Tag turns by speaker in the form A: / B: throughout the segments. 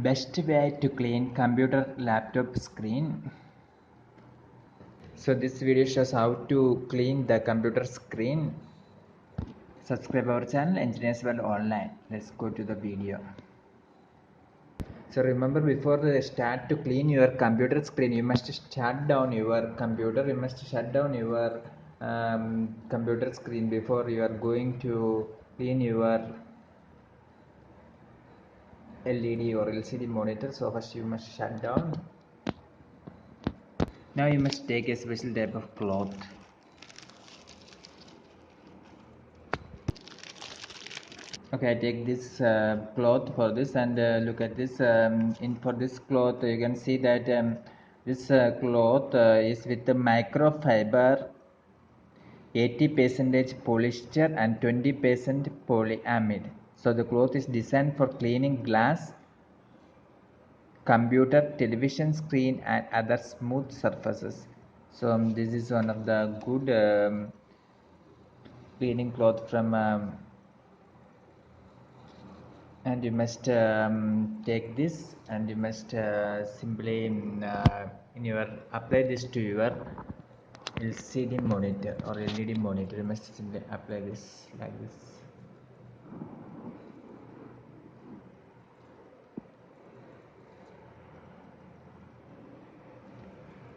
A: Best way to clean computer laptop screen. So this video shows how to clean the computer screen. Subscribe our channel Engineers World Online. Let's go to the video. So remember, before the start to clean your computer screen, you must shut down your computer. You must shut down your computer screen before you are going to clean your LED or LCD monitor. So first you must shut down. Now you must take a special type of cloth. Okay, I take this cloth for this, and look at this. For this cloth, you can see that this cloth is with the microfiber, 80% polyester and 20% polyamid. So the cloth is designed for cleaning glass, computer, television screen and other smooth surfaces. So this is one of the good cleaning cloth from and you must take this, and you must simply in your apply this to your LCD monitor or LED monitor. You must simply apply this like this.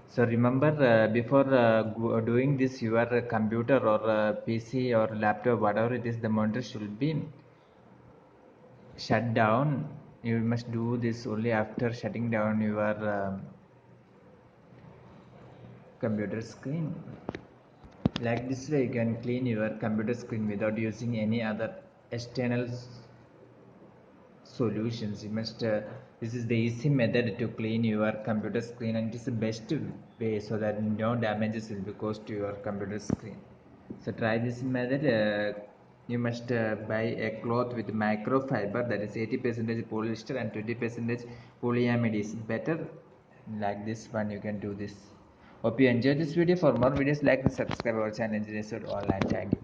A: So remember, before doing this, your computer or PC or laptop, whatever it is, the monitor should be shut down. You must do this only after shutting down your computer screen. Like this way, you can clean your computer screen without using any other external solutions. You must this is the easy method to clean your computer screen, and it is the best way so that no damages will be caused to your computer screen. So try this method. You must buy a cloth with microfiber, that is 80% polyester and 20% polyamid is better. Like this one, you can do this. Hope you enjoyed this video. For more videos, like and subscribe our channel Engineers Online. Thank you.